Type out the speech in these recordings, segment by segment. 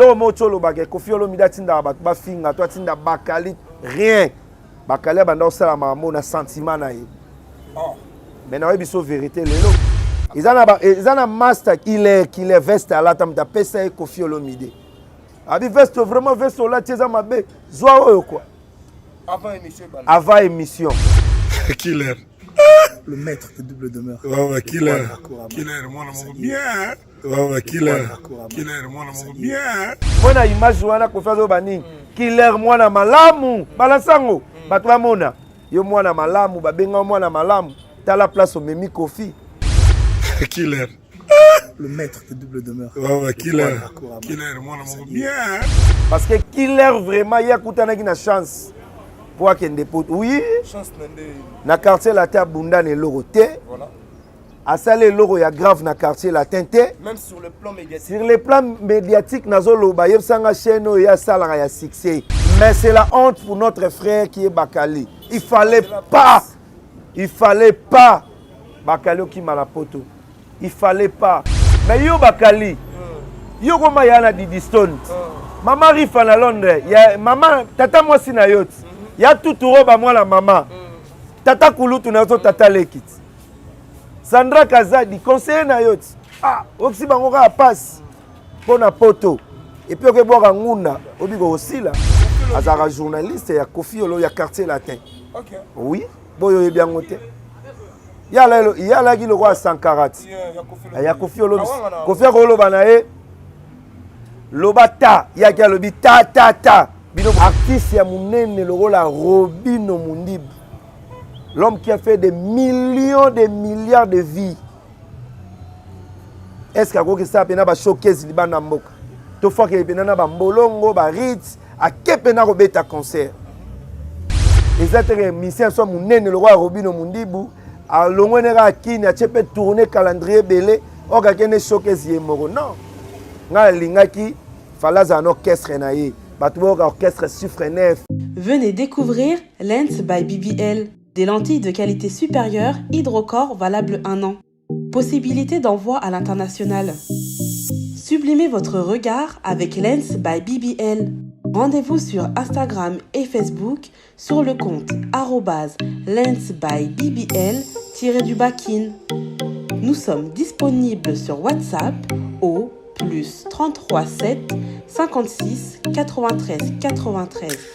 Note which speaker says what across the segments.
Speaker 1: Lo mocholo bagé Koffi Olomide tinda ba finga toi tinda bakali rien. Bakali banda osala mambo na sentiment na ye. Oh. Mais na biso vérité lelo. Ils en a master il est veste à la tamta pesa Koffi Olomide. Abi veste vraiment veste là tieza mabe. Zoa oyo quoi. Avant émission.
Speaker 2: Killer.
Speaker 3: Le maître de double demeure.
Speaker 2: Ouais, killer. Killer, moi, mon bien. Ouais, killer. Killer, moi, mon bien.
Speaker 1: Moi, na image wana Koffi Olomide. Killer, moi, na malamu. Balansango. Batwa mona. Yo, moi, na malamu. Babenga, moi, na malamu. T'as la place au Memi Koffi.
Speaker 2: Killer.
Speaker 3: Le maître de double demeure.
Speaker 2: Ouais, killer. Killer, moi, mon bien.
Speaker 1: Parce que killer, vraiment, il y a une chance. Pour qu'il y ait des potes. Oui. Na quartier la terre Bunda ne loroté. Voilà. À ça les loro ya grave na quartier la tente.
Speaker 4: Même sur le plan médiatique.
Speaker 1: Sur le plan médiatique nazolo ba yebsanga chaîne ya sala ya succès. Mais c'est la honte pour notre frère qui est Bakali. Il fallait pas Bakali qui malapoto. Il fallait pas. Mais yo Bakali. Yo koma yana di distant. Maman rifa na Londres. Ya maman tata moi sina yot. Ya tout roba moi la maman. Tata Kulutu na zo tata lekit. Sandra Kazadi conseiller na yot. Ah, oksi bango ka passe. Pona poto. Et puis que boire ngunda, obigo aussi là. Azara journaliste ya Koffi Olomide ya quartier latin. OK. Oui, boyo bien ngote. Ya la ki le roi 140. Ya Koffi Olomide. Koffi Olomide na e. Lobata, ya ki lobi ta. Bino artiste ya munene le rôle à Robino Mundib. L'homme qui a fait des millions, des milliards de vies. Est-ce que ça pena ba showcase li bana mboka? To fois que pena na ba mbolongo ba ritz a ke pena ko beta concert. Exactement, mission so munene le roi Robino Mundibu a longwenera kini a chepe tourner calendrier belé o ka kene showcase ye moko. Non. Nga lingaki falaza un orchestre na ye. Orchestre Suffre Neuf.
Speaker 5: Venez découvrir Lens by BBL, des lentilles de qualité supérieure hydrocore valables 1 an. Possibilité d'envoi à l'international. Sublimez votre regard avec Lens by BBL. Rendez-vous sur Instagram et Facebook sur le compte @lensbybbl_in. Nous sommes disponibles sur WhatsApp au +33 7 56 93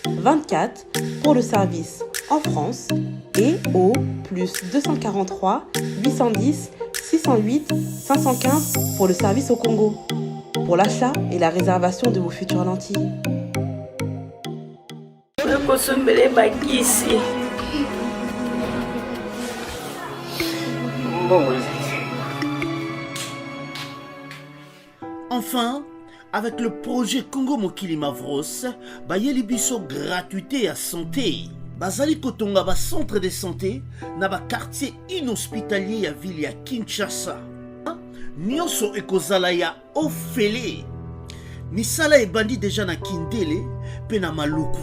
Speaker 5: 24 pour le service en France et au +243 810 608 515 pour le service au Congo. Pour l'achat et la réservation de vos futures lentilles.
Speaker 6: Enfin, avec le projet Congo Mokili Mavros, bayeli biso gratuité à santé. Bazali kotonga ba centre de santé na ba quartier inhospitalier ya ville ya Kinshasa. Nyonso ekozala ya ofele. Misala ebandi déjà na Kindele pe na Maluku.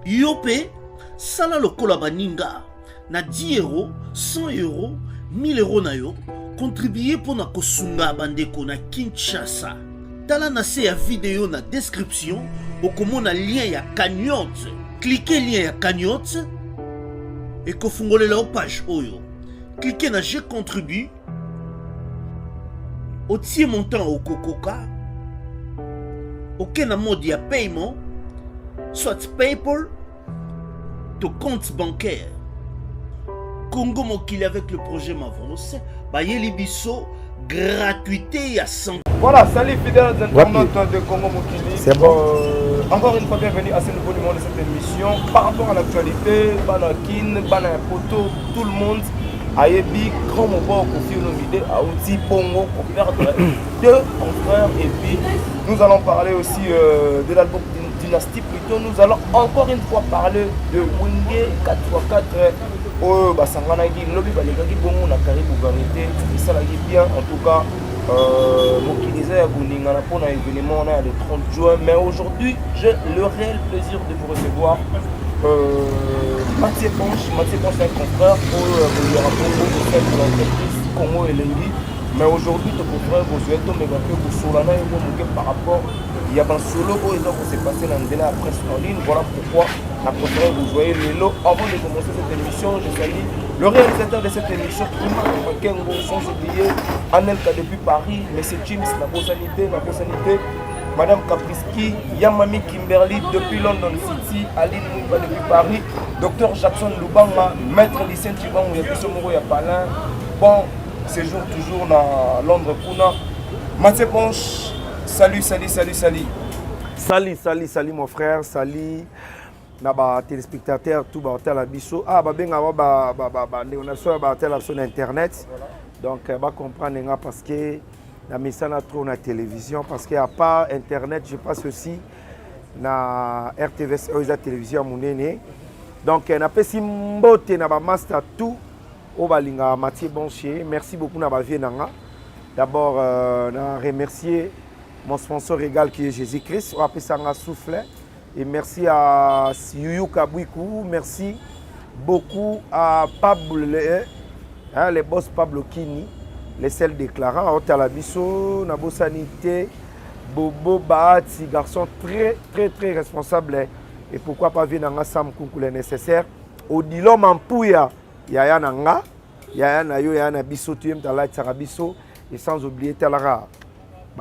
Speaker 6: Yope sala lokola baninga na 10 €, 100 €, 1000 € na yo. Contribuer pour na kosunga bandeko na Kinshasa. Tala na se ya vidéo na description okomona lien ya cagnotte. Cliquez lien ya cagnotte et kofungolela la page oyo. Cliquez na je contribue. Otie montant au kokoka. Aucun mode ya paiement, soit PayPal, to compte bancaire. Congo Mokili avec le projet Mavros, bayeli biso gratuité à 100.
Speaker 4: Voilà, salut fidèles internautes de Congo Mokili.
Speaker 1: C'est bon.
Speaker 4: Encore une fois, bienvenue à ce nouveau numéro de cette émission. Par rapport à l'actualité, Banakin, Banapoto, tout le monde a ébi grand moment Koffi Olomide à Outi Pongo pour perdre 2 confrères. Et puis, nous allons parler aussi de l'album Dynastie. Plutôt, nous allons encore une fois parler de Wingé 4x4. Oh, Basanganagi, Lobby Balegagi, Bongo, Nakaribu Garité, ça l'a bien. En tout cas, Mokiliza ya Boulingana pour un événement le 30 juin. Mais aujourd'hui, j'ai le réel plaisir de vous recevoir. Mathieu Ponche est un confrère pour le rapport de l'entreprise Congo et Lengi. Mais aujourd'hui, ton confrère, vous êtes un méga peu pour Solana et vous par rapport il y a un solo qui s'est passé dans la presse en ligne. Voilà pourquoi la préféré vous voyez les lots. Avant de commencer cette émission, je salue le réalisateur de cette émission, Ima Makengo, sans oublier Anelka depuis Paris, M. James, la Bosanité, Madame Kapriski, Yamami Kimberly depuis London City, Aline Mouba depuis Paris, Dr Jackson Lubanga, Maître Lycée Tibang, Yabiso Moro Yapalin, bon séjour toujours dans Londres Puna. Mathieu Ponche, salut
Speaker 1: mon frère, salut na téléspectateurs tout hôtel à biso benga on a sur hôtel sur internet donc va comprendre parce que na misana trop na télévision parce que à part internet je passe aussi na RTVS la télévision monene donc na pesi mbote na ba master tout au balinga Mathieu Bonchier merci beaucoup na ba vie nanga d'abord na remercier mon sponsor régal qui est Jésus-Christ, on appelle ça un souffle. Et merci à Yuyu Kabouikou, merci beaucoup à Pablo, les boss Pablo Kini, les seuls déclarants, Otalabiso, Nabo Sanité, Bobo Bahati, garçon très responsable. Et pourquoi pas venir dans Sam Koukoule nécessaire. Odilo Mampouya, Yaya Nanga, Yaya Nayo, Yaya Nabiso, Tuyem Talai Tsarabiso, et sans oublier Talara.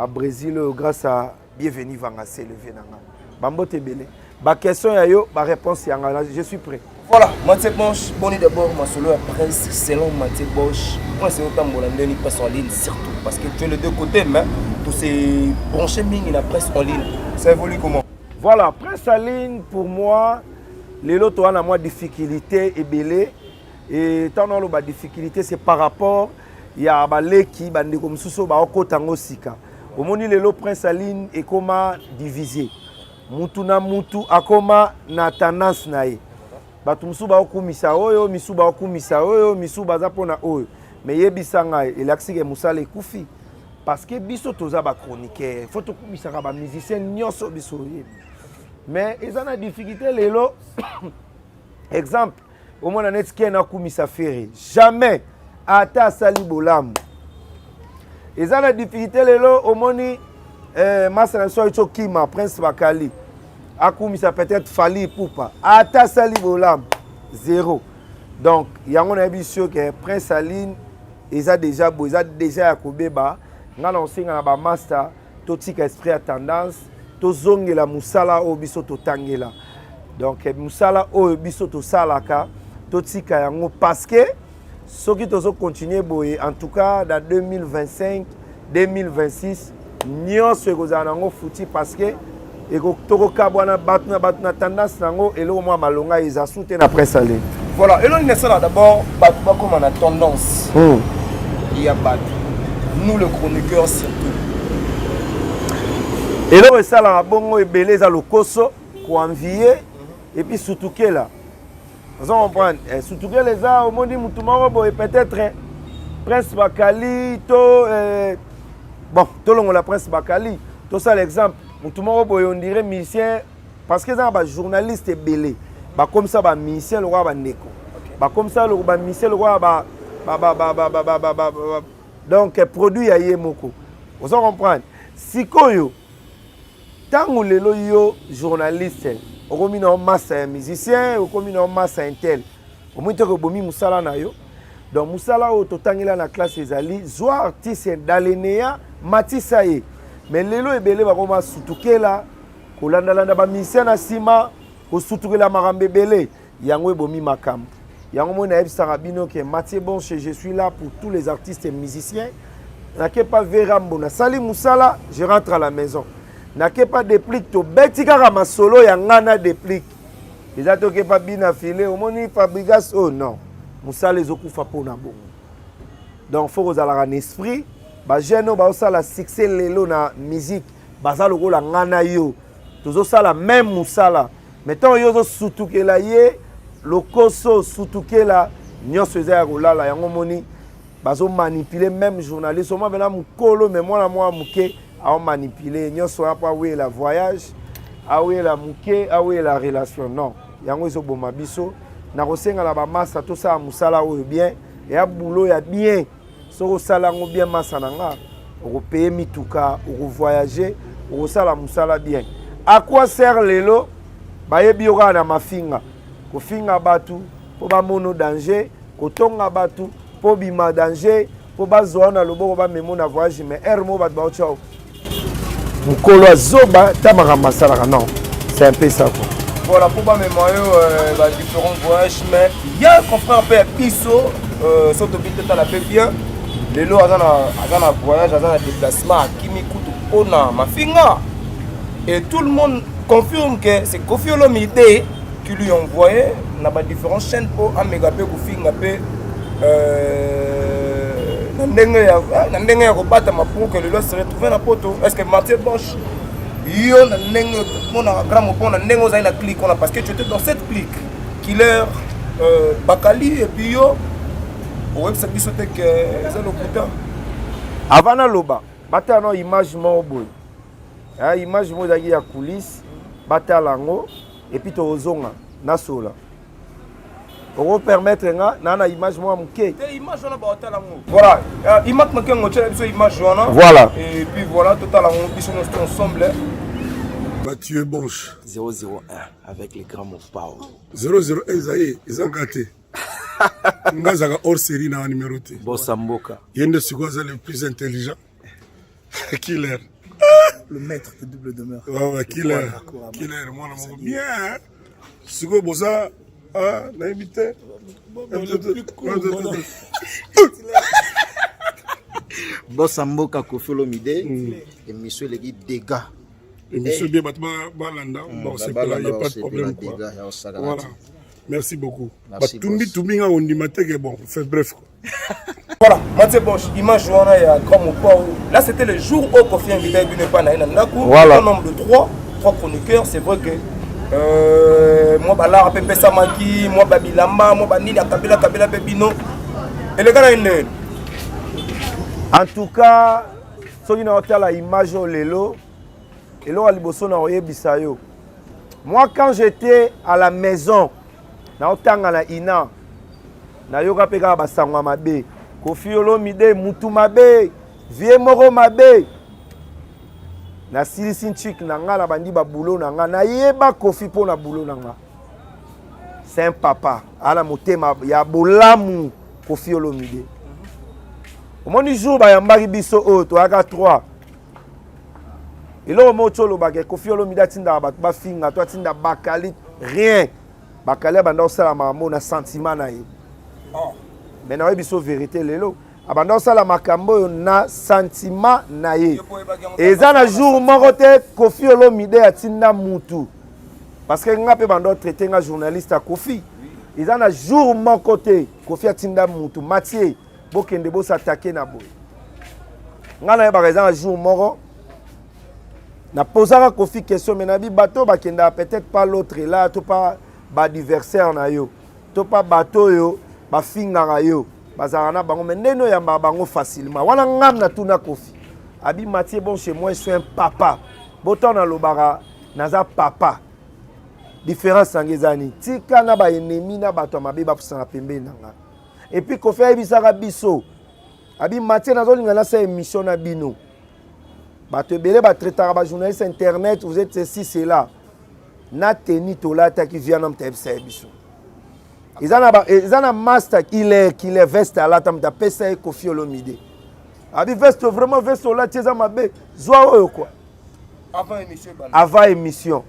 Speaker 1: Brésil grâce à bienvenue Vanga s'élever nanga bambote belé ba question ya yo ba réponse yanga je suis prêt.
Speaker 4: Voilà Mathieu Bonche boni d'abord ma solo à presse selon Mathieu Bonche moi c'est autant Molandeni passe en ligne surtout parce que tu es les deux côtés mais tous ces branchés ming la presse en ligne ça évolue comment?
Speaker 1: Voilà presse en ligne pour moi les loto a moi difficulté et belé et tant dans la difficulté c'est par rapport il y a balé qui bande comme sous ba okotango sika. Au moni lelo prince aline et comment diviser mutu na mutu akoma na tendance nae batu musu ba okumisa oyo misu ba okumisa oyo misu baza pona oyo mais yebisanga elaxike musala ekufi parce que biso toza ba chroniqueur faut to kumisa ba musicien nyoso biso mais ezana difficulté lelo exemple au mona netike na kumisa ferry jamais ata sali bolamu. Et ça la difficulté lelo au moni masana so icho kima prince bakali akumi ça peut-être fali poupa ata sali bolam zéro donc yango na biso que prince aline eza déjà bo eza déjà akobeba ngana osinga na ba master to tika esprit à tendance to zongela musala o biso to tangela donc musala o biso to salaka to tika yango parce que ceux qui doivent continuer en tout cas dans 2025, 2026, nous sommes foutus parce que tendance et le moment malonga ils ont soutenu la presse allée.
Speaker 4: Voilà, et là d'abord, comme on a tendance, il y a nous le chroniqueur surtout.
Speaker 1: Et là ça la bongo et belé za le koso ko envier et puis surtout que là vous comprenez surtout que les gens au monde mutumaro et peut-être Prince Bakali to bon tout le monde la Prince Bakali tout ça l'exemple mutumaro on dirait musicien parce que ça ba journaliste belé ba comme ça ba musicien le roi ba neko ba comme ça le ba musicien le roi ba donc produit ya yemoko vous comprenez sikoyo tango lelo yo journaliste okomi na massa musicien okomi na massa intel omoito ko bomi musala na yo donc musala o totangela na classe ezali zo artiste dalenea matisa ye mais lelo ebele ba koma sutukela kolandalanda ba musicien na sima ko sutukela makambe belé yango ebomi makam yango mona ebisaka bino ke Mathieu Bonche je suis là pour tous les artistes et musiciens n'ake pas verambo na sali musala je rentre à la maison n'ake pas déplique to betika ma solo ya ngana déplique eza to ke pas bina filé au moni Fabrigas oh non musala ezokufa pona bongo donc faut ozala en esprit ba jeune ba osala succès lelo na musique baza lokola ngana yo tozo sala même musala mettons yo zo sutukela ye lokoso sutukela nyonso eza ya kolala yango moni bazo manipuler même journaliste moi bena mukolo mais moi muke a manipuler nyonso apa oui la voyage a oui la muke a oui la relation non yango iso boma biso na kosenga la ba massa to ça musala oyo bien et a boulot ya bien so sala ngo bien massa nanga o payer mituka o voyager okosala mosala bien. À quoi sert lelo bayebi yoka na mafinga kofinga batu po bamono danger kotonga batu po bima danger po bazwa na loboko bamemo na voyage mais ermo bato baotya mokolo azoba tamaka masalaka non c'est un peu ça quoi.
Speaker 4: Voilà pour ba mémoire différents voyages mais il y a un confrère père Piso surtout vite dans la paix bien lelo azana voyage azana déplacement kimi kutu ona mafinga et tout le monde confirme que c'est Kofi Olomide qui lui envoyé na ba différentes chaînes pour amégape kufinga pe na ndenge ya kobata mapungu que lelo se retrouver na poto. Est-ce que Mathieu Bosch yo na ndenge mon grand mot na ndenge ozali na clique on a parce que tu étais dans cette clique Killer Bakali et puis yo ouais ça biso te que ça le putain
Speaker 1: avant na loba bata no image mo boy image mo dagi ya coulisse bata lango et puis to ozonga na sola pour permettre na image mo muke
Speaker 4: image on a bata lango voilà image ma kengo tshela biso image wana
Speaker 1: voilà
Speaker 4: et puis voilà total lango biso nous ensemble
Speaker 2: Mathieu Bonche
Speaker 7: 001 avec les grands mots Pao
Speaker 2: 001 Zaye ils ont gâté ngazaka hors série na numéroté
Speaker 7: Bossa Mboka
Speaker 2: yende sikoza le plus intelligent Killer
Speaker 3: Le maître de double demeure.
Speaker 2: ouais Killer moi na mo bien siko boza na invité
Speaker 7: Bossa Mboka Kofi Olomide et monsieur les guides dégâts
Speaker 2: et monsieur bien batma balanda bon c'est là il y a pas de problème quoi voilà merci beaucoup tumbi nga ondima teke bon fait bref quoi.
Speaker 4: Voilà Mathieu Bosch image wana ya grand mot là c'était le jour où Kofi invité une pas na ndaku
Speaker 1: voilà.
Speaker 4: Un nombre de 3 chroniqueurs c'est vrai que moi bala pepe samaki moi babilamba moi banini akabela pepino et les gars na
Speaker 1: en tout cas soki na otala image lelo elo aliboso na oyebisa yo. Moi quand j'étais à la maison na otanga na ina na yoka peka basangwa mabe Kofi Olomide mutu mabe vie moko mabe na silisi nchik na nga na bandi ba boulot na nga na yeba Kofi po na boulot na nga c'est un papa ala motema ya bolamu Kofi Olomide omoni jour ba yambaki biso o to aka 3 eloko moto lobake Kofi Olomide atinda bato bafinga to atinda bakali rien bakali banda osala makambo na sentiment na ye mais na biso vérité lelo abanda osala makambo oyo na sentiment na ye eza na jour moko te Kofi Olomide atinda mutu parce que nga pe banda traité nga journaliste a Kofi eza na jour moko te Kofi atinda mutu Mathieu bokende s'attaquer na boy nga na yeba eza na jour moko na posaka Kofi question mais na bi bateau bakenda peut-être pas l'autre là to pas ba adversaire na yo to pas bateau yo ba finga yo bazara na bango mais ndeno yamba bango facilement wana ngam na tuna Kofi abi Mathieu bon chez moi je suis un papa boton na lobara naza papa différence ngezani tika na ba ennemi na bato mabe ba pusana pembe nanga et puis Kofi ebisaka biso abi Mathieu nazolinga na sa émission na bino bato ebele batraitaka ba journaliste internet vous êtes ceci c'est là na teni tolata qui vient nam tebisa biso izana master qu'il est veste alata mta pesa Kofi Olomide abi veste vraiment veste ola tieza mabe zwa oyo quoi avant émission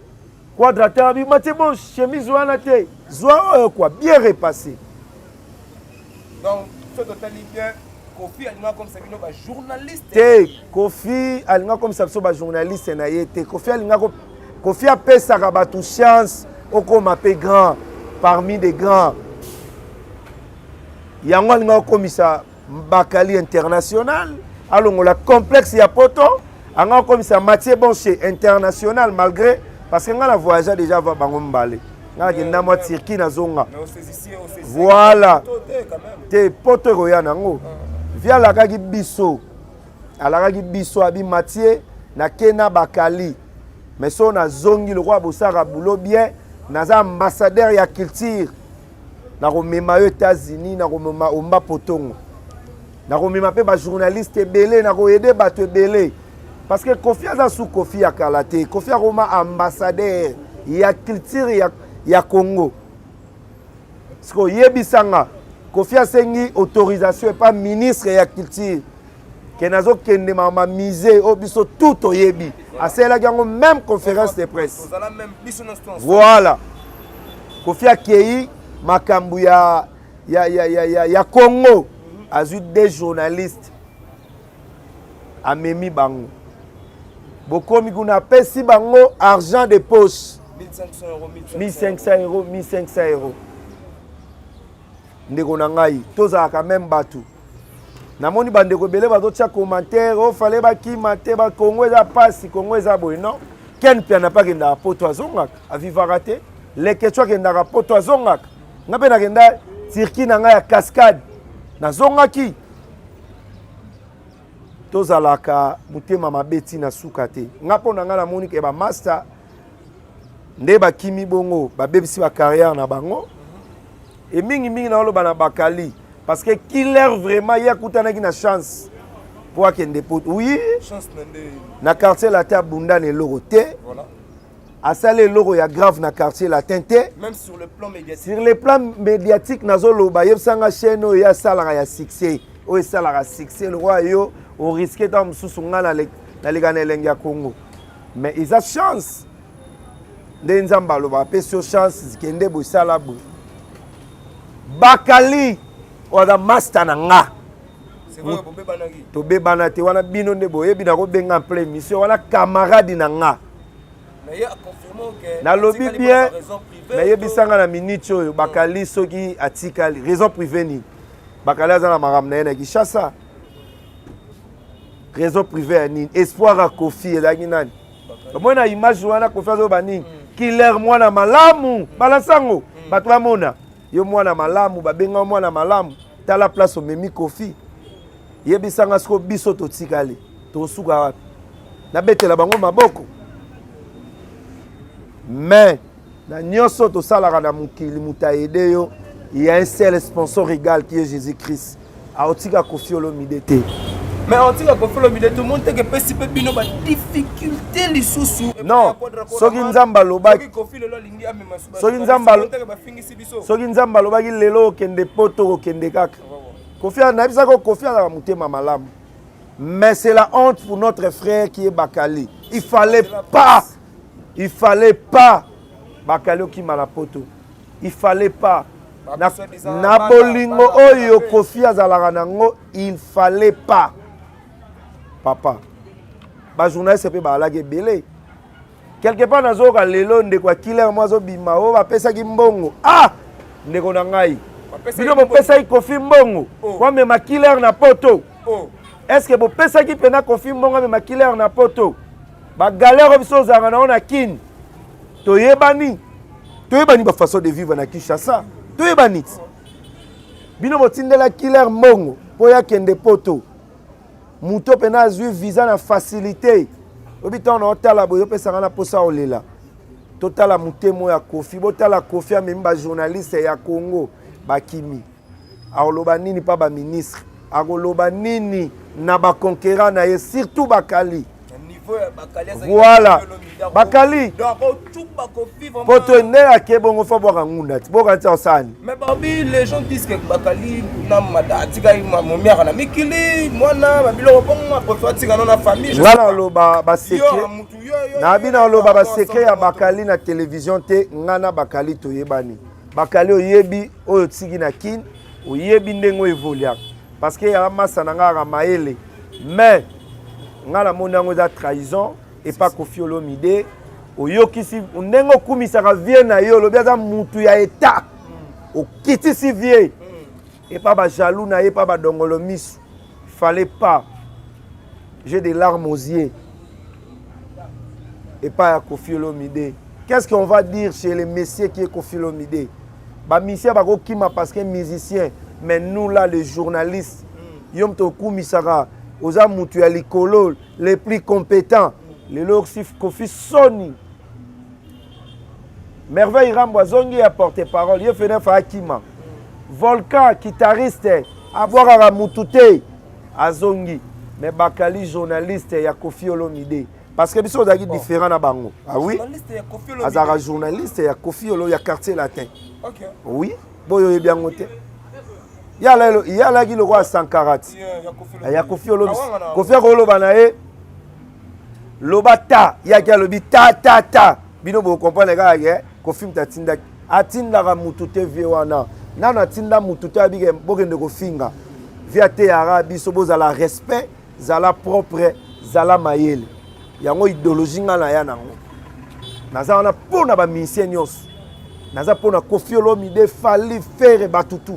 Speaker 1: quadrateur abi Mathieu bon chemise wana te zwa oyo quoi bien repassé
Speaker 4: donc ce total bien Kofi alinga comme ça bino ba journaliste
Speaker 1: te Kofi alinga comme ça ba journaliste na yete Kofi alinga Kofi a pesaka bato chance okoma pe grand parmi des grands yango alinga komisa Bakali international alongola complexe ya poto anga komisa Mathieu Bonche international malgré parce que nga la voyage déjà va bango mbale nga kenda mo Turquie na zonga voilà te poto roya nango via la kaki biso alakaki biso abi Mathieu na kena Bakali mais so na zongi le roi bosaka boulot bien naza ambassadeur ya culture na komema yo États-Unis na komema omba potongo na komema pe ba journaliste ebele na koyede bato ebele parce que Kofi aza sous Kofi à Kalate. Kofi a Roma ambassadeur. Il y a culture, il y a Congo. Parce que Yebisanga, Kofi a sengi autorisation et pas ministre et culture. Kenazo kende mama misé au biso tout au Yebi. A c'est la même conférence de presse. Voilà. Kofi a Kei makambu ya Congo. A eu des journalistes. A Memi Bango. Beaucoup miguna pesi bango argent de poche. 1500 euros, 1500 euros. Ndeko na ngai, tozalaka même batu. Namoni bandeko belé bazotia commentaire, oh fallait bakima te ba Congo eza pasi, Congo eza boy non. Ken pia na pas kenda poto azongaka, avivaka te. Leke chwa kenda poto azongaka. Ngape na kenda circuit na ngai ya cascade. Na zongaki. Tozalaka mutema mabeti na suka te. Ngapo na nga na moni ke ba master nde bakimi bongo babebisi ba carrière na bango. Et mingi na oloba na bakali parce que killer vraiment ya kutanaki na chance pour akende pote. Oui, chance na quartier latin bunda ne loro te. Voilà. Asale loro ya grave na quartier latin te.
Speaker 4: Même sur le plan médiatique.
Speaker 1: Sur le plan médiatique nazo loba yebsanga chaîne o ya sala ya succès. O sala ya succès le roi yo on risquait dans mususunga na legana lengi ya Congo. Mais ils ont chance. Nzamba loba pe sur chance kende bo sala bo. Bakali oda master na nga.
Speaker 4: C'est vrai que bobé banaki.
Speaker 1: To be banate wana bino nde boye bina ko benga en plein mission wana camarade na nga.
Speaker 4: Mais il y a confirmé que
Speaker 1: na lobby bien mais yebisanga na minute oyo Bakali soki atikali raison privée ni. Bakali azana maram na ena Kishasa. Raison privée ni espoir à Kofi ezaki nani. Moi na image wana Kofi azo bani killer mwana malamu balansango bato bamona. Yo mwana malamu babenga mwana malamu tala place omemi Kofi yebisanga siko biso totikali tosuka wapi na betela bango maboko mais na nyonso tosalaka na mokili mutaede yo il y a un seul sponsor égal qui est Jésus-Christ aotika Kofi Olomide te
Speaker 4: mais aotika Kofi Olomide tout le monde te que pesi pe bino ba difficulté lisusu
Speaker 1: non soki nzamba lobaki soki nzamba lobaki lelo okende poto okende kaka Kofi anabisa ko Kofi ala mutema malamu mais c'est la honte pour notre frère qui est Bakali. Il fallait pas Bakali qui mala poto. Il fallait pas na bolingo oyo Kofi azalaka nango il fallait pas papa ba journaliste pe ba alage belé quelque part nazoka lelo ndeko killer mwazo bima o ba pesa ki mbongo ndeko na ngai bino bo pesa ki Kofi mbongo kwa me ma killer na poto est-ce que bo pesa ki pena Kofi mbongo me ma killer na poto ba galère biso zanga na ona kin toyebani ba façon de vivre na Kinshasa toyebani bino bo tindela killer mbongo po ya kende poto muto pena azui visa na facilité obita on otala boyo pesa na posa olela totala mutemo ya Kofi botala Kofi amemi ba journaliste ya Congo bakimi aoloba nini pa ba ministre akoloba nini na ba conquérant na ye surtout Bakali voilà Bakali poto ne ake bongo fa boka ngunda ti boka ti osani
Speaker 4: mais babi les gens disent que Bakali na madatika momiaka na mikili mwana babilo bongo aprefa tika na famille
Speaker 1: voilà loba ba secret na bina loba ba secret ya Bakali na télévision te ngana Bakali toyebani Bakali oyebi oyo tiki na kin oyebi ndengo evoluer parce que ya masa na ngara maele mais ngala monango za trahison et pas Kofi Olomide oyokisi ndengo kumisaka vie na yo lobi aza mutu ya état okitisi vie et pas ba jaloux na ye pas ba dongolo misu fallait pas j'ai des larmes aux yeux et pas à Kofi Olomide. Qu'est-ce qu'on va dire chez les messieurs qui est Kofi Olomide? Ba monsieur ba ko kima parce que musicien mais nous là les journalistes yom to kumisaka oza mutu ya likolo les plus compétents les loxif Kofi Soni Merveille Rambo zongi a porté parole ye fene fa akima Volcan guitariste aboka mutute azongi mais bakali journaliste ya Koffi Olomide parce que biso ozaki différent na bango. Ah oui, azara journaliste ya Koffi Olomide ya quartier latin.
Speaker 4: OK.
Speaker 1: Oui, boyo bien ngote. Yala ki lokwa Sankarati. Ya Koffi Olomide. Koffi Olomide na e loba ta ya ki alobi ta bino bo comprendre ka ke Koffi mtatinda atinda ka mutute vie wana nana atinda mutute abike bokende kofinga via te arabi so bozala respect zala propre zala mayele yango idéologie nga na ya nango naza wana pona ba musicien nyonso naza pona Koffi Olomide fali faire batutu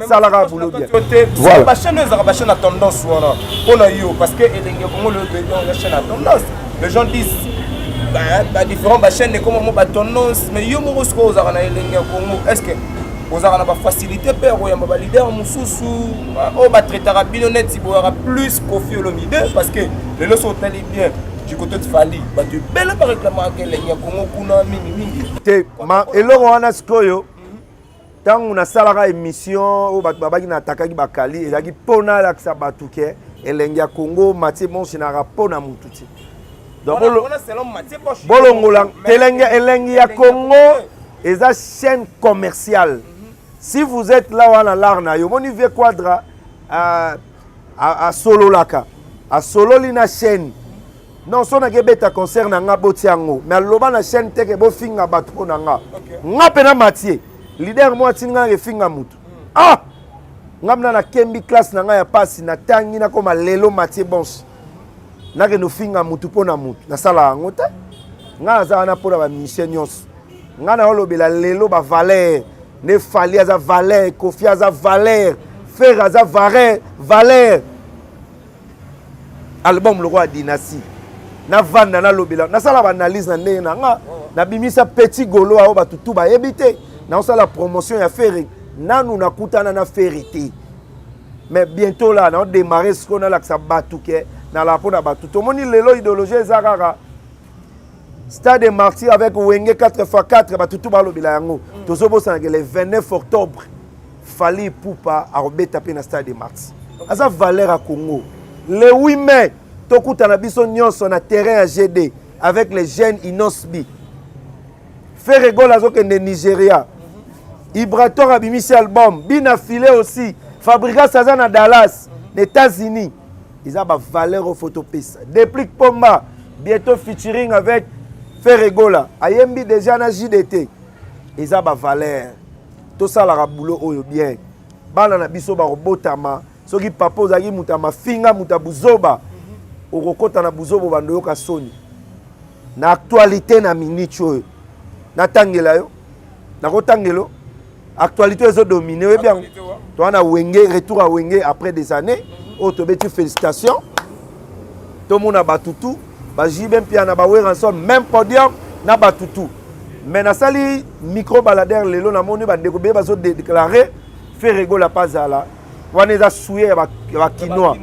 Speaker 1: salaka boulot bien
Speaker 4: voilà ba chaîne ba chaîne à tendance wana pona yo parce que elenge kongo le béton la chaîne à tendance les gens disent bah différents chaînes comme moi tendance mais yo mo ko za na elenge kongo est-ce que vous avez une facilité pour les leaders on va traiter rapidement net si vous aurez plus Koffi Olomide parce que les leçons sont tellement bien du côté de Fali tu belle par réclamant que les gens Congo kuna mingi
Speaker 1: te ma eloko wana sikoyo tangu na salaka émission o batu babaki na atakaki bakali ezaki pona lakisa batu ke elenge ya Congo Mathieu Bonche na rapona mutu ti donc bolongola elenge ya Congo eza chaîne commerciale. Si vous êtes là où on a l'arna, yo moni vie quadra à solo laka, à solo lina chaîne. Non, son agebeta concert na nga botiango, mais loba na chaîne teke bo finga batpo na nga. Nga pena Mathieu, leader moi tinga ke finga mutu. Ah! Ngamna na kembi class na nga ya pasi na tangi na koma lelo Mathieu Bonche. Na ke no finga mutu pona mutu. Na sala ngota. Nga za na pona ba mission nyos. Nga na olobela lelo ba valeur. Ne Fali aza valeur, Koffi aza valeur, Fer aza valeur. Album le roi dynastie. Na vanda na lobela. Na sala ba analyse na ndenge na nga. Na bimisa petit golo a ba tutu ba yebite. Na sala promotion ya Fer. Nanu na kutana na Ferité. Mais bientôt là, on démarrer ce qu'on a là que ça batouke na la pona batuto. Moni lelo idéologie zakara. Stade des Martyrs avec Wenge 4x4 batutu ba lobela yango. Tozobo sana que le 29 octobre Fali Poupa a robeta pe na Stade des Martyrs. Asa valeur à Congo. Le 8 mai tokuta na biso nyonso na terrain à GD avec les jeunes Inosbi. Ferrego la zoke de Nigeria. Ibrator a bimisi album, Bina filé aussi. Fabrica Sazan à Dallas, les États-Unis. Ils ont une valeur au photopiste. Depuis Pomba, bientôt featuring avec Ferregola. Ayembi déjà na JDT. Ils ont une valeur. Tout ça, la boulot oyo bien. Bala na biso ba robotama. Soki papa ozaki mutama finga mutabuzoba. Orokota na buzobo bando yoka soni. Na actualité na minute oyo. Na tangela yo. Na kotangelo. Actualité est dominée. Oui, bien. Toi, on a Wenge, retour à Wenge après des années. Oh, tu veux félicitations. Tout le monde a battu tout. Jibem Piana Baoué ensemble, même podium, n'a battu tout. Mais na sali micro baladeur lelo na moni ba découvrir ba zo déclarer Ferrego la pas à la. Wana za souyer ba kinoa.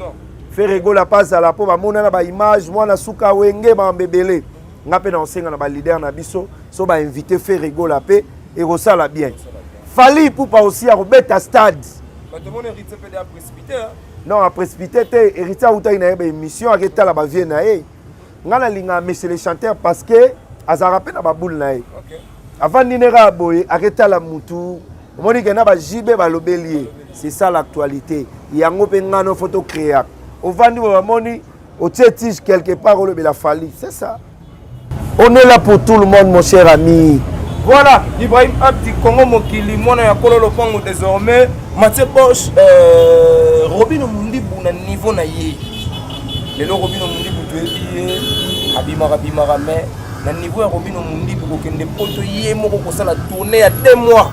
Speaker 1: Ferrego la pas à la po ba mona na ba image, moi na suka Wenge ba mbebele. Ngape na onsenga na ba leader na biso, so ba inviter Ferrego la paix et resala bien. Fali Poupa aussi à Robert Stade.
Speaker 4: Tout le monde hérité peut être précipité.
Speaker 1: Non, à précipité, hérité à outa une émission à Geta la bavie nae. Ngana linga monsieur les chanteurs parce que azarape na baboule nae. Avant n'inera boy à Geta la mutu. Moni que na ba jibe ba lobelier. C'est ça l'actualité. Yango pe ngano photo créer. Au vandi ba moni au tige quelque part au la Fali, c'est ça. On est là pour tout le monde mon cher ami.
Speaker 4: Voilà, Ibrahim Abdi Congo Mokili, moi na Kololo Pongo désormais, Mathieu Bonche, Robin Omundibu na niveau na ye. Lelo Robin Omundibu tu ye, abimara mais na niveau ya Robin Omundibu kokende poto ye moko ko sala tournée à 2 mois.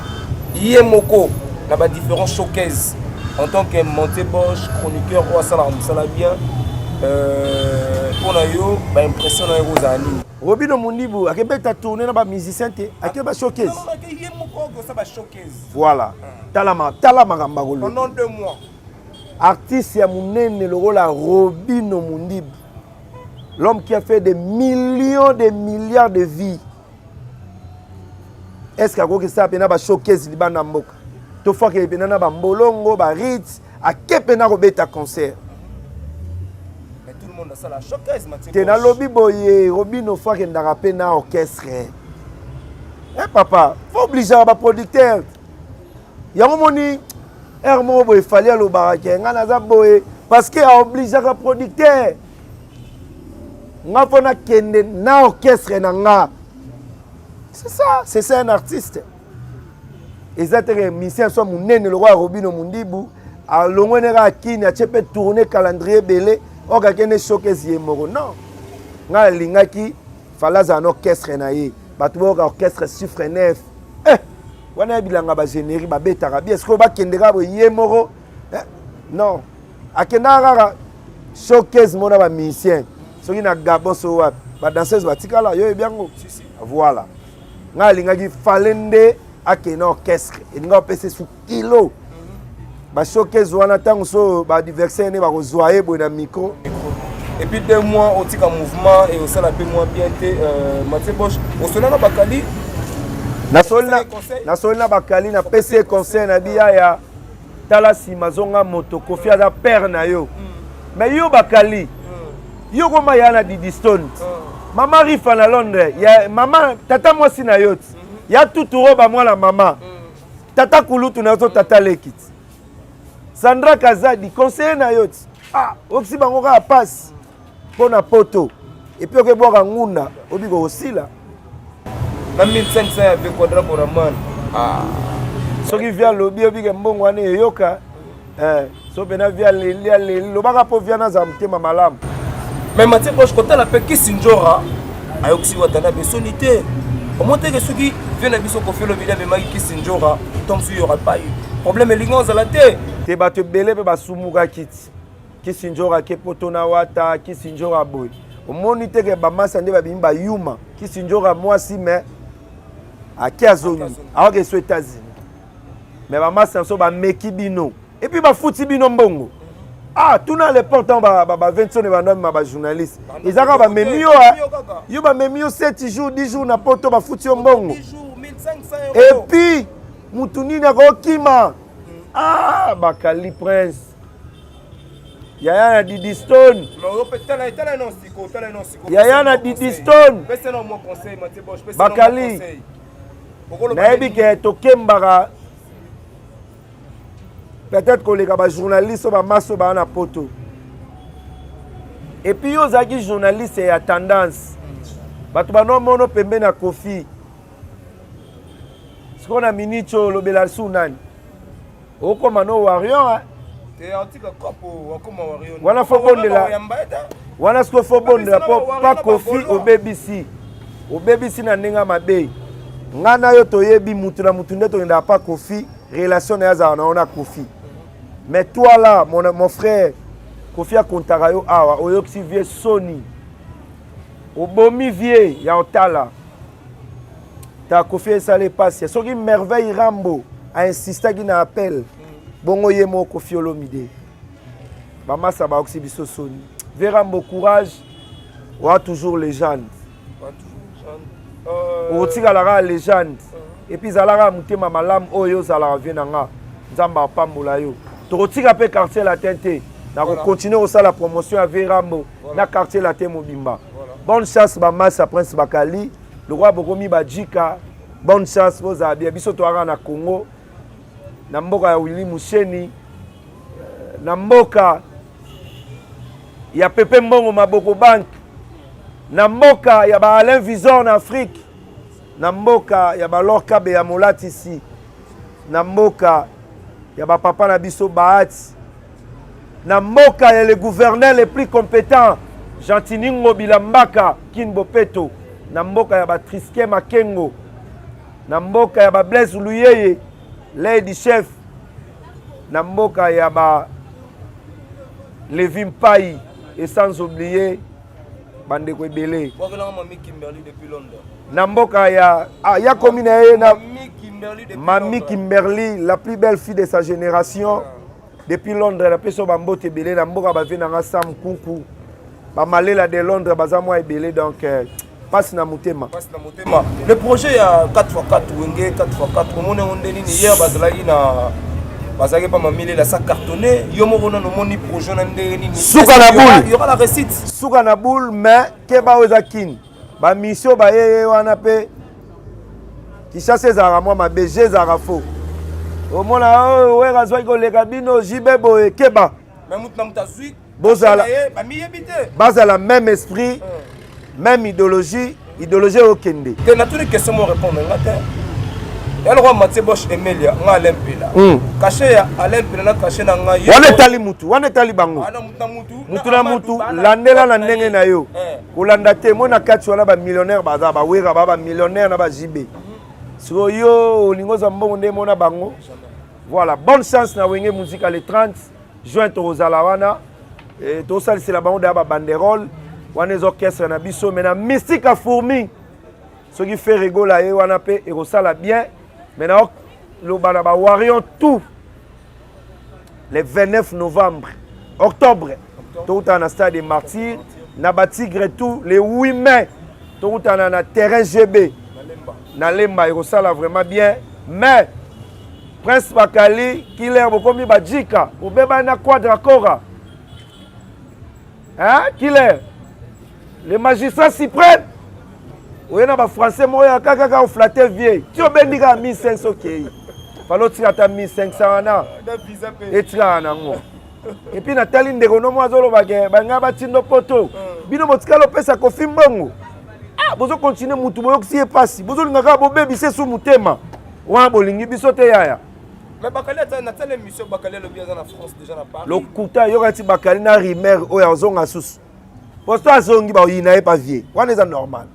Speaker 4: Ye moko na ba différents showcases en tant que Mathieu Bonche, chroniqueur ou sala bien. Pour yo ba impression na yo zani.
Speaker 1: Robin Omundibu akebeta tourner na ba musicien te akeba showcase. Voilà. Talama ngambagolo.
Speaker 4: Pendant 2 mois.
Speaker 1: Artiste ya munene lokola Robin Omundibu. L'homme qui a fait des millions de milliards de vies. Est-ce que ça pena ba showcase libana mboka? To fois que pena na ba mbolongo ba ritz akepena robeta concert.
Speaker 4: ça la showcase Mathieu.
Speaker 1: Te na lobby boye Robino fois que ndaka pe na orchestre. Papa, faut obliger ba producteur. Ya moni Hermo boye fallait le barake nga naza boye parce que a obligé ba producteur. Nga fona kende na orchestre na nga. C'est ça un artiste. Exactement, musicien soit munene le roi Robino Mundibu a longwenera kini a chepe tourner calendrier belé o ka kene showcase yemoro non. Nga lingaki falaza un orchestre na ye. Batu ba orchestre chiffre 9. Wana bilanga ba générique ba betaka bien est-ce que ba kendeka bo yemoro non. Akenda rara showcase mona ba musicien. Soki na Gabon so wa ba danseuse ba tikala yo ebiango. Voilà. Nga lingaki falende akena orchestre et nga pese sous kilo ba showcase wana tango so ba diverser ne ba kozoaye bo na micro
Speaker 4: et puis 2 mois au tika mouvement et au sala peu moins bien té Mathieu Bosch au sona na bakali na solna bakali na PC conseil na biya ya tala si mazonga moto Kofi aza père na yo mais yo bakali yo koma yana Didi Stone mama rifa na Londres ya mama tata mwasi na yo ya tuturo ba mwa la mama tata kulutu na yo tata lekit Sandra Kazadi conseiller na yo oksi bango ka passe pona poto et puis okeboka ngunda obiko osila na 1500 avec quadra pour man
Speaker 1: soki via lobby obike mbongo wana eyoka so bena via leli lobaka po via na za mtema malamu
Speaker 4: mais Mathieu Bosch kota la pe kisinjora ayoksi watana besonité au moins que ceux qui viennent biso ko faire le vidéo mais kisinjora tom su yora pas problème elingo za la te
Speaker 1: te bato belé pe basumuka kiti kisinjora ke poto na wata kisinjora boy omoni te ke ba masa nde ba bimba yuma kisinjora mwasi mais akiazoni aoke so États-Unis mais ba masa so ba meki bino et puis ba futi bino mbongo tuna le portant ba 20 ne ba ba journaliste ezaka ba memio yo ba memio 7 jours 10 jours na poto ba futi mbongo
Speaker 4: 10 jours 1500 €.
Speaker 1: et puis mutuni na kokima bakali prince yaya na Didi Stone yaya na Didi Stone bakali nayebi ke tokembaka peut-être koleka ba journaliste ba maso ba na poto et puis yo zaki journaliste ya tendance bato bano mono pembe na Kofi sikona minicho lobela sunani okoma no warion
Speaker 4: te antika kopo wakoma warion
Speaker 1: wana fo bondela wana sko fo bondela pa Kofi o BBC na ndinga mabe ngana yo toyebi mutu na mutu nde tokenda pa Kofi relation na za na Kofi mais toi là mon frère Kofi a kontaka yo awa oyoksi vie Sony obomi vie ya otala ta Kofi esale passe soki merveille Rambo a insisté qui na appel bongo yemo Kofi Olomide mama ça ba oksi biso Sony Rambo courage ou toujours légende otika la légende et puis zalaka mutema malam oyo zalaka venanga nzamba pambola yo tokotika pe quartier la tente na ko continuer aussi la promotion avec Rambo na quartier la tente mobimba bonne chance ba massa prince bakali le roi bokomi bajika bonne chance vos abia biso to na Congo na mboka ya Willy Musheni na mboka ya Pepe Mbongo Maboko Bank na mboka ya ba Alain Vizor en Afrique na mboka ya ba Lorca be ya Molati ici na mboka ya ba papa na biso Bahati na mboka ya le gouverneur le plus compétent Jantiningo Bilambaka Kinbopeto na mboka ya ba Triske Makengo na mboka ya ba Blaise Luyeye Lady Chef na mboka ya ba Levi Mpai et sans oublier bandeko ebele na mboka ya ya commune na Mami Kimberly la plus belle fille de sa génération depuis Londres la peso bambote ebele na mboka ba venanga Sam Kuku ba malela de Londres baza moi ebele donc passe na mutema
Speaker 4: le projet ya 4x4 wenge 4x4 mone ondeni ni hier bazalaki bazaki pas mamile la sa cartonné yo moko na moni projet na ndeni
Speaker 1: Souka na boule.
Speaker 4: Il y aura la récite
Speaker 1: Souka na boule mais keba ozakin ba mission ba ye wana pe qui chasse za moi ma BG za rafo au mona ouais razwa ko le kabino jibebo e keba
Speaker 4: mais mutu na mutazui
Speaker 1: bozala
Speaker 4: ba miyebite
Speaker 1: bazala même esprit même idéologie au kende
Speaker 4: te na toutes les questions mo répondre ngata elle roi Mathieu Bosch Emelia nga Alempela caché ya Alempela na caché na nga yo
Speaker 1: wana tali bango
Speaker 4: ana mutu
Speaker 1: mutu na mutu landela na ndenge na yo kolanda te mona kati wana ba millionnaire baza ba wera ba millionnaire na ba jibe so yo olingo za mbongo nde mona bango voilà bonne chance na wenge musique le 30 juin tozala wana et tout ça c'est la bango da ba banderole wana les orchestres na biso mais na mystique à fourmi ce qui fait rigoler wana pe et ça bien. Maintenant, le Banaba Warion tout le 29 novembre, octobre, tout en a stade des martyrs, Nabatigre tout le 8 mai, tout en a terrain GB, Nalemba, et ça là vraiment bien. Mais Prince Bakali, qui est beaucoup mieux Badjika, ou bébé na quadra cora, hein, qui est les magistrats s'y prennent. Oui, on a français, moi, kaka au flatté vieux. Tu as bien dit à 1500 kei. Fallait tirer à 1500 ana. Et tirer ana ngo. Et puis Nathalie Nderono moi zolo bagé, banga batindo poto. Bino motika lopesa kofi mbongo. Ah, bozo continuer mutu boyo si epasi. Bozo ngaka bo bébé c'est sous mutema. Wa bolingi biso te yaya.
Speaker 4: Mais Bakali a Nathalie émission Bakali le bien en France déjà na Paris.
Speaker 1: Le kuta yokati Bakali na rimer oya zonga susu. Posto azongi ba yina pas vieux. Wana est normal.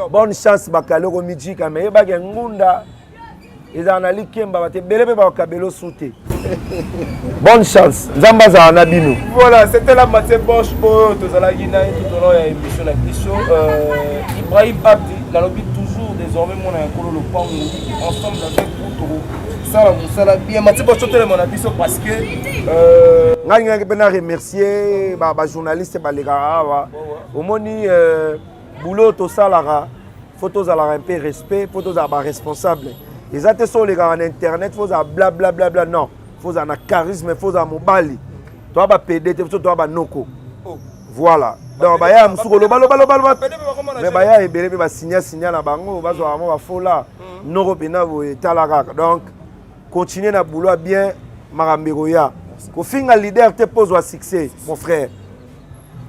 Speaker 1: Bonne chance Bakali au midi quand même. Bagé ngunda. Ils en ali kemba bate belebe ba kabelo souté. Bonne chance. Nzamba za na bino.
Speaker 4: Voilà, c'était la Mathieu Bosch pour tozala gina tout au long de l'émission na biso. Ibrahim Abdi, dans l'obit toujours désormais mon akolo le pan ensemble avec vous. Ça la bien Mathieu Bosch tout le monde na biso parce que
Speaker 1: nganga pena remercier ba journaliste ba les gars au moni boulot to salara photos à la un peu respect photos à ba responsable les autres sont les gars en internet faut à bla bla bla bla non faut à charisme faut à mobali toi ba PD toi ba noko voilà donc ba ya msuko lo balo mais ba ya ebele ba signer na bango ba zo amo ba fola noko pena bo talaka donc continuer na boulot bien marambero ya ko finga leader te pose wa succès mon frère.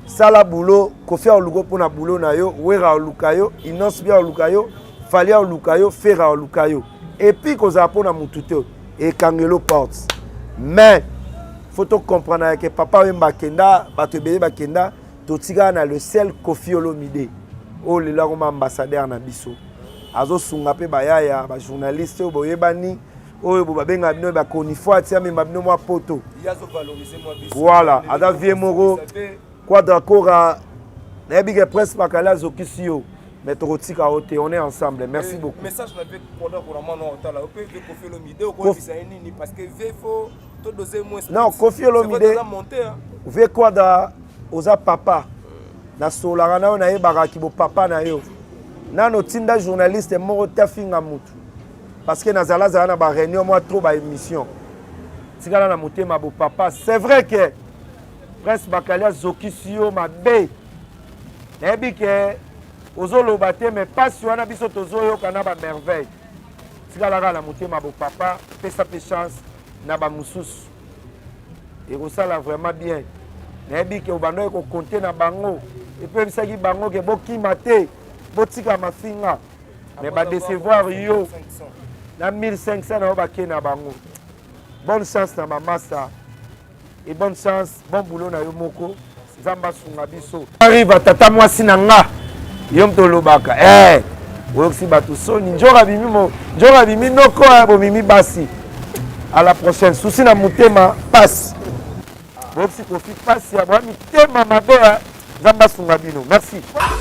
Speaker 1: Sala boulot, kofi a lugo pour na boulot na yo, wera lukayo, inos bien lukayo, falia lukayo, fera lukayo. Et puis qu'on a pour na mutute et kangelo porte. Mais faut to comprendre que papa Mbakenda, batebeye Bakenda, to tiga na le sel Kofi Olomide. Oh le la comme ambassadeur na biso. Azo sunga pe bayaya, ba journaliste boyebani, oh bo babenga bino ba konifo atia memba bino mwa poto.
Speaker 4: Yazo valoriser moi biso.
Speaker 1: Voilà, ada vie moro. Quoi d'accord à Nebige Prince Bakala Zokisio, mais Totika Ote, on est ensemble. Merci beaucoup.
Speaker 4: Message n'avait pour la main au tala, au peu de Kofi Olomide, au Kofi parce que faut tout doser moins.
Speaker 1: Non, Kofi Olomide, vous voyez quoi da Oza papa, na Solarana, on a eu Baraki, bo papa na yo. Nano tinda journaliste, moro tafinga mutu. Parce que Nazala Zana ba réunion, moi trop ba émission. Tigala na muté ma bo papa, c'est vrai que Prince Bakalia Zokisio mabe. Nebi ke ozolo bate mais pas sur na biso tozoyo kana ba merveille. Tika la motema bo papa, pesa pe chance na ba mususu. Et ça là vraiment bien. Nebi ke obando ko compter na bango. Et puis ça qui bango ke boki maté, botika mafinga. Mais ba décevoir yo. Na 1500 na ba ke na bango. Bonne chance na mama ça. Et bonne chance, bon boulot na yo moko. Zamba sunga biso. Arrive tata mwasi na nga. Yom to lobaka. Woksi batu soni njora bimi noko bo mimi basi. À la prochaine. Souci na mutema passe. Woksi Kofi passe ya bwa mitema mabe. Zamba sunga bino. Merci.